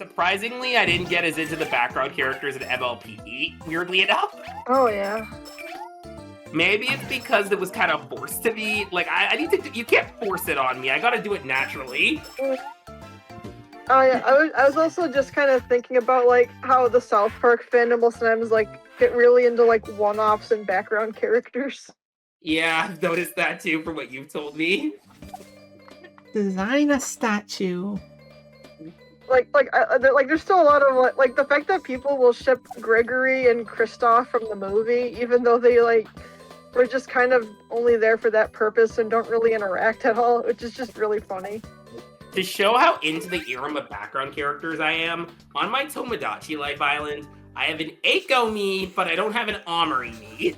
Surprisingly, I didn't get as into the background characters in MLP, weirdly enough. Oh, yeah. Maybe it's because it was kind of forced to be. Like, I need to. You can't force it on me. I gotta do it naturally. Oh yeah, I was also just kind of thinking about like how the South Park fandom will sometimes like get really into like one-offs and background characters. Yeah, I've noticed that too from what you've told me. Design a statue. There's still a lot of like the fact that people will ship Gregory and Kristoff from the movie, even though they like were just kind of only there for that purpose and don't really interact at all, which is just really funny. To show how into the era of background characters I am, on my Tomodachi Life Island, I have an Eiko me, but I don't have an Omori me.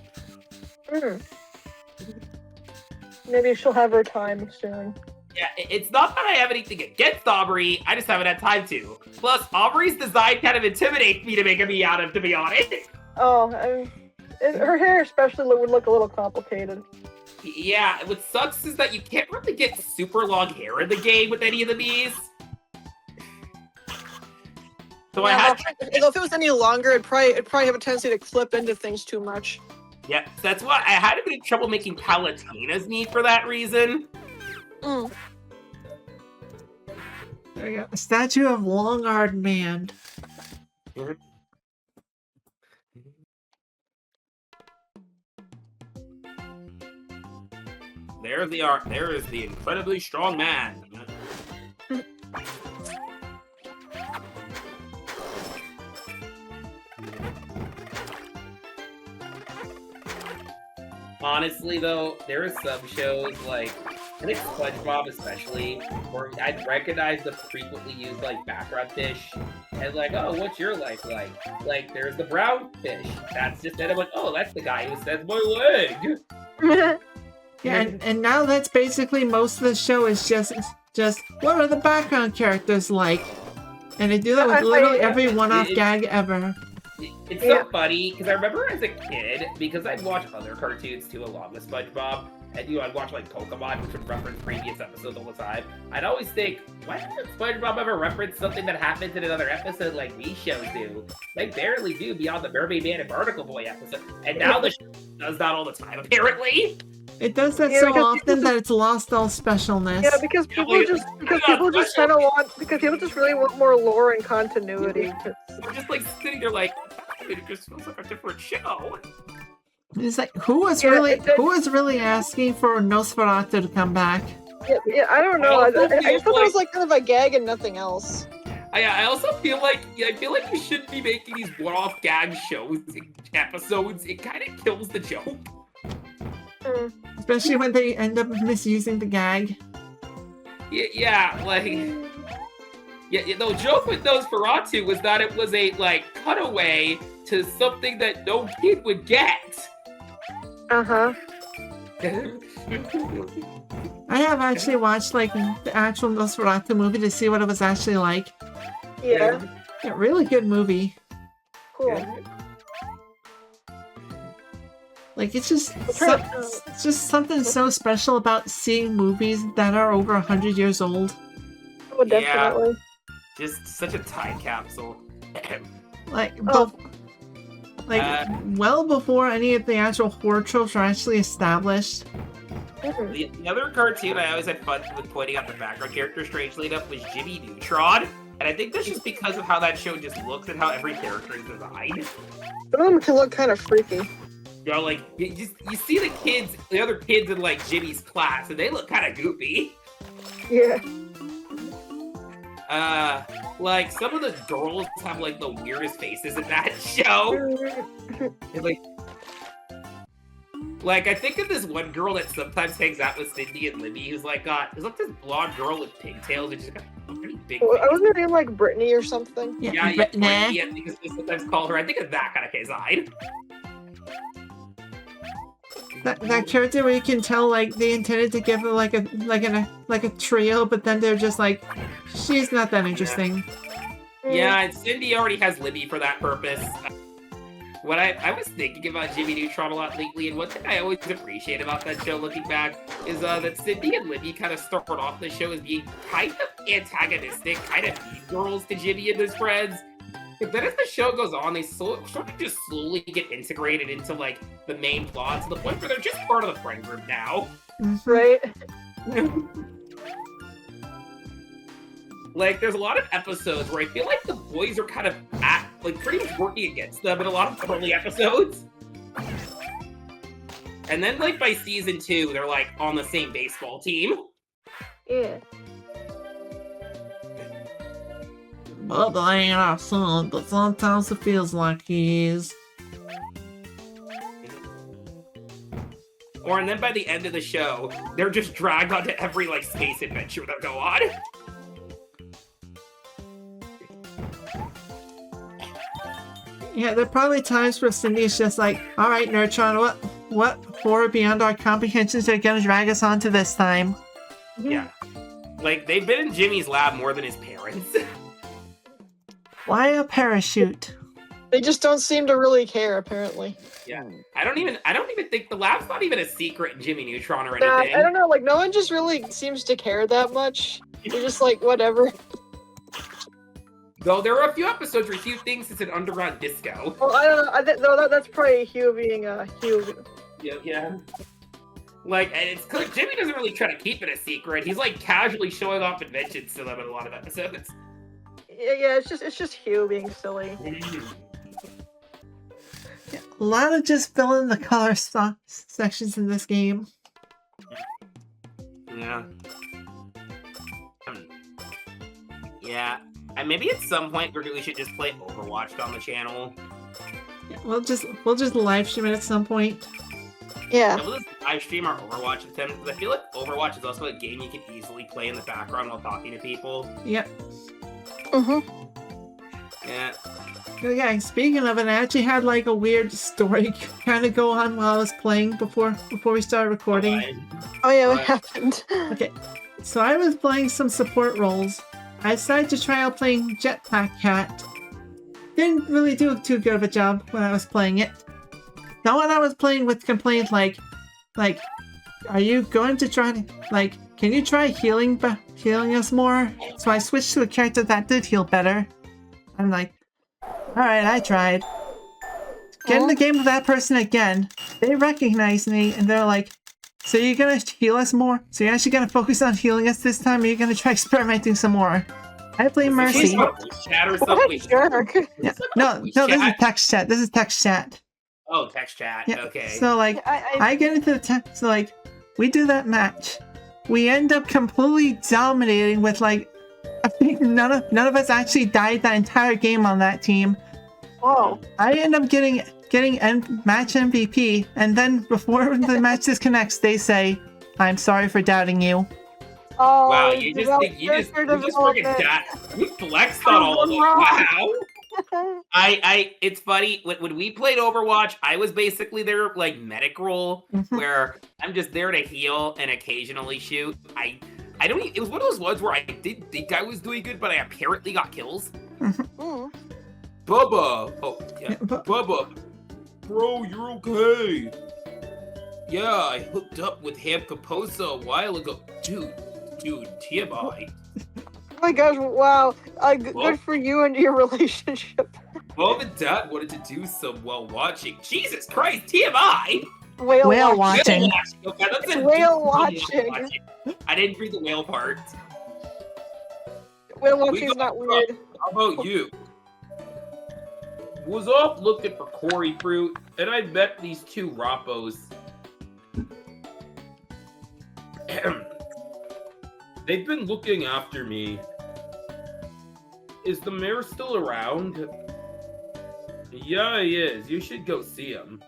Maybe she'll have her time soon. Yeah, it's not that I have anything against Aubrey, I just haven't had time to. Plus, Aubrey's design kind of intimidates me to make a me out of, to be honest. Oh, her hair especially would look a little complicated. Yeah, what sucks is that you can't really get super long hair in the game with any of the bees. So yeah, if it was any longer, it'd probably have a tendency to clip into things too much. Yeah, so that's why I had a bit of trouble making Palatina's knee for that reason. Mm. There you go. A statue of long-armed man. There is the incredibly strong man. Honestly, though, there are some shows, like, I think SpongeBob especially, where I'd recognize the frequently used, like, background fish, and like, oh, what's your life like? Like, there's the brown fish. That's just it. I'm like, oh, that's the guy who says my leg. Yeah, and now that's basically most of the show is just what are the background characters like? And they do that with literally every one-off gag ever. It's so funny, because I remember as a kid, because I'd watch other cartoons too along with SpongeBob, and I'd watch like Pokemon, which would reference previous episodes all the time. I'd always think, why doesn't SpongeBob ever reference something that happens in another episode like these shows do? They barely do beyond the Mermaid Man and Barnacle Boy episode, and now the show does that all the time, apparently. It does that so often that it's lost all specialness. Yeah, because people just really want more lore and continuity. We're just like sitting there like, it just feels like a different show. It's like, who was really asking for Nosferatu to come back? Yeah, I don't know. I thought it was like kind of a gag and nothing else. I also feel like you shouldn't be making these one-off gag shows episodes. It kind of kills the joke. Especially when they end up misusing the gag. Yeah, the joke with Nosferatu was that it was a, like, cutaway to something that no kid would get. Uh-huh. I have actually watched, like, the actual Nosferatu movie to see what it was actually like. Yeah. A really good movie. Cool. Like, it's just something so special about seeing movies that are over 100 years old. Oh, definitely. Yeah. Just such a time capsule. Well before any of the actual horror tropes are actually established. The other cartoon I always had fun with pointing out the background character, strangely enough, was Jimmy Neutron. And I think that's just because of how that show just looks and how every character is designed. Some of them can look kind of freaky. You know, like, you see the other kids in, like, Jimmy's class, and they look kind of goofy. Yeah. Like, some of the girls have, like, the weirdest faces in that show. And, like, I think of this one girl that sometimes hangs out with Cindy and Libby, who's, like, there's, like, this blonde girl with pigtails, and she's got a pretty big face. Wasn't her name, like, Brittany or something? Yeah, Brittany, yeah, because they sometimes call her, I think of that kind of design. That character where you can tell, like, they intended to give her like a trio, but then they're just like, she's not that interesting. Yeah, and Cindy already has Libby for that purpose. What I was thinking about Jimmy Neutron a lot lately, and one thing I always appreciate about that show looking back is that Cindy and Libby kind of started off the show as being kind of antagonistic, kind of mean girls to Jimmy and his friends. But then as the show goes on, they sort of just slowly get integrated into like the main plot to the point where they're just part of the friend group now. Right? Like, there's a lot of episodes where I feel like the boys are kind of pretty much working against them in a lot of early episodes. And then, like, by season 2, they're, like, on the same baseball team. Yeah. Well, they ain't our son, but sometimes it feels like he is. And then by the end of the show, they're just dragged onto every, like, space adventure they'll go on. Yeah, there are probably times where Cindy's just like, alright, Nerdtron, what horror beyond our comprehensions are gonna drag us onto this time? Yeah. Like, they've been in Jimmy's lab more than his parents. Why a parachute? They just don't seem to really care, apparently. Yeah. I don't even think the lab's not even a secret in Jimmy Neutron or Nah, anything. I don't know, like, No one just really seems to care that much. They're just like, whatever. Though there are a few episodes where Hugh thinks it's an underground disco. well, I don't know, though that's probably Hugh being, Hugh. Yeah. Like, and it's clear Jimmy doesn't really try to keep it a secret. He's like casually showing off inventions to them in a lot of episodes. Yeah, it's just Hugh being silly. Yeah, a lot of just fill in the color sections in this game. Yeah. Yeah. And maybe at some point we should just play Overwatch on the channel. Yeah, we'll just live stream it at some point. Yeah. We'll just live stream our Overwatch with them, because I feel like Overwatch is also a game you can easily play in the background while talking to people. Yep. Yeah. Yeah, speaking of it, I actually had like a weird story kind of go on while I was playing before we started recording. Oh yeah, what Right. happened? Okay, so I was playing some support roles. I decided to try out playing Jetpack Cat. Didn't really do too good of a job when I was playing it. No one I was playing with complained like, are you going to try to, like, can you try healing us more? So I switched to a character that did heal better. I'm like, alright, I tried. Get in the game with that person again. They recognize me and they're like, so you're gonna heal us more? So you're actually gonna focus on healing us this time, or you're gonna try experimenting some more? I play Mercy. Chat or What something. a jerk. Yeah. No, this is text chat. This is text chat. Oh, text chat. Yeah. Okay. So like, I get into the text. So like, we do that match. We end up completely dominating with like, I think none of us actually died that entire game on that team. Whoa. I end up getting match MVP, and then before the match disconnects, they say, "I'm sorry for doubting you." Oh, Wow, you just freaking chat. You flexed on all of them. Wow. It's funny, when we played Overwatch, I was basically their, like, medic role, where I'm just there to heal and occasionally shoot. I don't, it was one of those ones where I did think I was doing good, but I apparently got kills. Bubba! Oh, yeah. Bubba! Bro, you're okay! Yeah, I hooked up with Ham Raposa a while ago. Dude, TMI. Oh my gosh, wow. Well- Good for you and your relationship. Mom and Dad wanted to do some while watching. Jesus Christ, TMI! Whale Whale watching. watching. Okay, that's a Whale watching. I didn't read the whale part. Whale We watching is got not weird. How about you? Was off looking for Corey fruit, and I met these two Rapos. They've been looking after me. Is the mayor still around? Yeah, he is. You should go see him.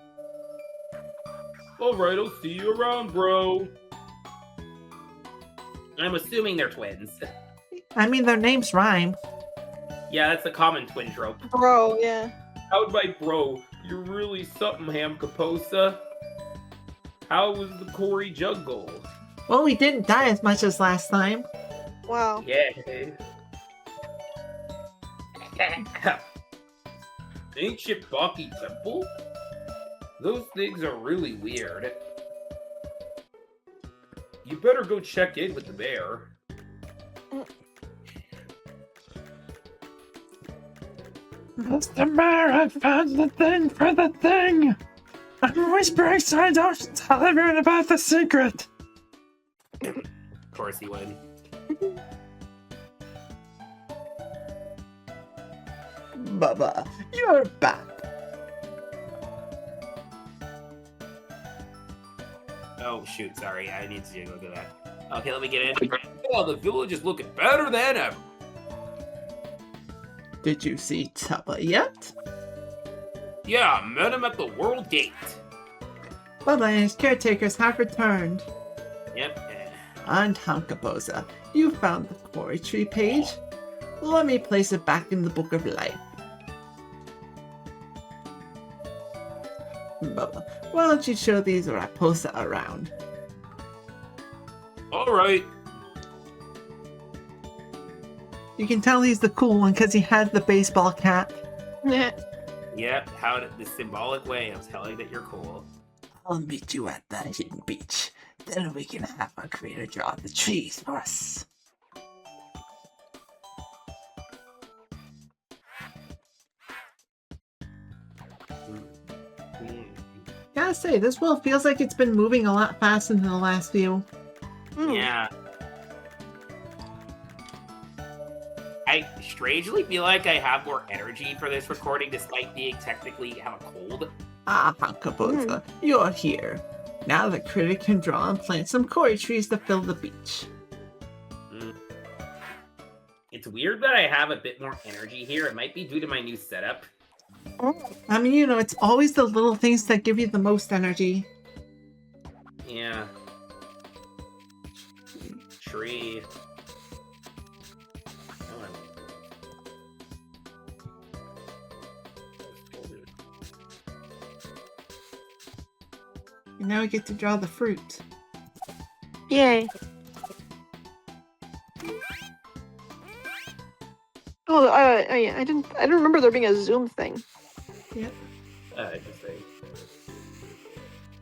Alright, I'll see you around, bro. I'm assuming they're twins. I mean, their names rhyme. Yeah, that's a common twin trope. Bro, yeah. How'd my bro? You're really something, Ham Raposa. How was the Corey juggle? Well, we didn't die as much as last time. Wow. Yeah. Ancient Baki temple? Those things are really weird. You better go check in with the mayor. Mr. Mayor, I found the thing for the thing! I'm whispering so I don't tell everyone about the secret! Of course he would. Bubba, you're back. Oh, shoot, sorry. I need to go do that. Okay, let me get in. Oh, the village is looking better than ever. Did you see Tubba yet? Yeah, met him at the World Gate. Bubba and his caretakers have returned. Yep. And Raposa, you found the quarry tree page. Let me place it back in the Book of Life. Bubba, why don't you show these Raposa around? Alright. You can tell he's the cool one because he has the baseball cap. Yep, the symbolic way of telling that you're cool. I'll meet you at the hidden beach. Then we can have our creator draw the trees for us. Gotta say, this world feels like it's been moving a lot faster than the last few. Yeah. I strangely feel like I have more energy for this recording despite being technically have a cold. Ah, Raposa, you're here. Now the critic can draw and plant some quarry trees to fill the beach. It's weird that I have a bit more energy here. It might be due to my new setup. I mean, you know, it's always the little things that give you the most energy. Yeah. Tree. And now we get to draw the fruit. Yay. Oh, yeah, I didn't remember there being a Zoom thing. Yep. Interesting.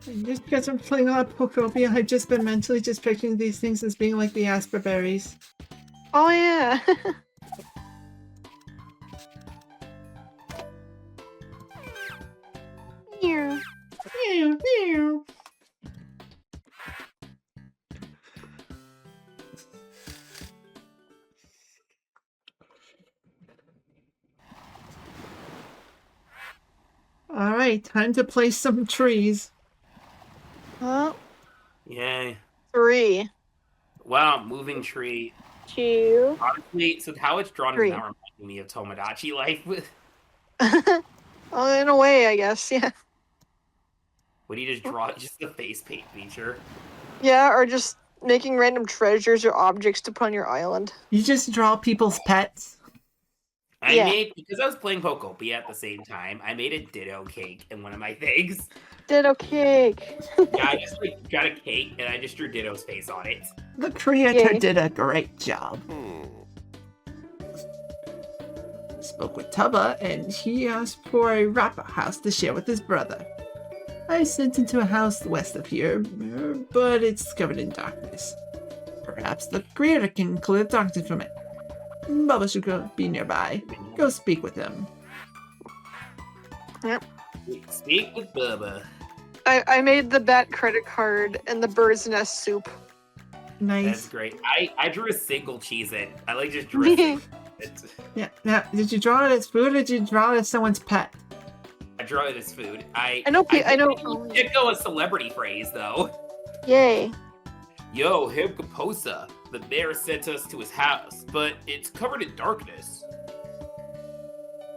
And just because I'm playing a lot of Pokopia, I've just been mentally just picturing these things as being like the Asper berries. Oh yeah. Here. Meow, meow. Alright, time to place some trees. Huh? Yay. 3, Wow, moving tree. 2. Honestly, so how it's drawn is 3. now reminding me of Tomodachi Life. Oh, in a way, I guess. Yeah. Would you just draw just the face paint feature? Yeah, or just making random treasures or objects to put on your island. You just draw people's pets. I Yeah. made, because I was playing Pokopia at the same time, I made a Ditto cake in one of my things. Ditto cake. Yeah, I just like got a cake and I just drew Ditto's face on it. The creator Yay. did a great job. Spoke with Tubba, and he asked for a wrapper house to share with his brother. I sent him to a house west of here, but it's covered in darkness. Perhaps the creator can clear the darkness from it. Bubba should be nearby. Go speak with him. Speak with Bubba. I made the bat credit card and the bird's nest soup. That's Nice. great. I drew a single Cheez-It. I like just drew a single Cheez-It. Yeah. Now, did you draw it as food, or did you draw it as someone's pet? I draw it as food. I know. Did go a celebrity phrase though. Yay. Yo, him Raposa. The mayor sent us to his house, but it's covered in darkness.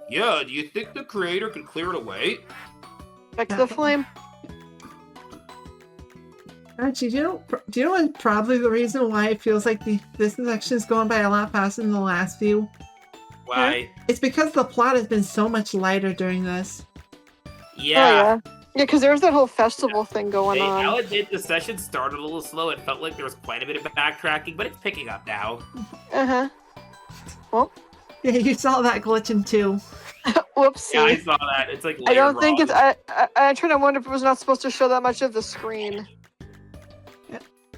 Yeah, do you think the creator could clear it away? Back to the flame. Actually, do you know what probably the reason why it feels like this section is going by a lot faster than the last few? Why? It's because the plot has been so much lighter during this. Yeah. Oh yeah. Yeah, because there's that whole festival thing going on. I'll admit the session started a little slow. It felt like there was quite a bit of backtracking, but it's picking up now. Uh-huh. Well, Yeah, you saw that glitching too. Whoopsie. Yeah, I saw that. It's like I don't layered think wrong. it's. I'm trying to wonder if it was not supposed to show that much of the screen.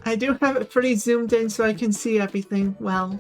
I do have it pretty zoomed in so I can see everything well.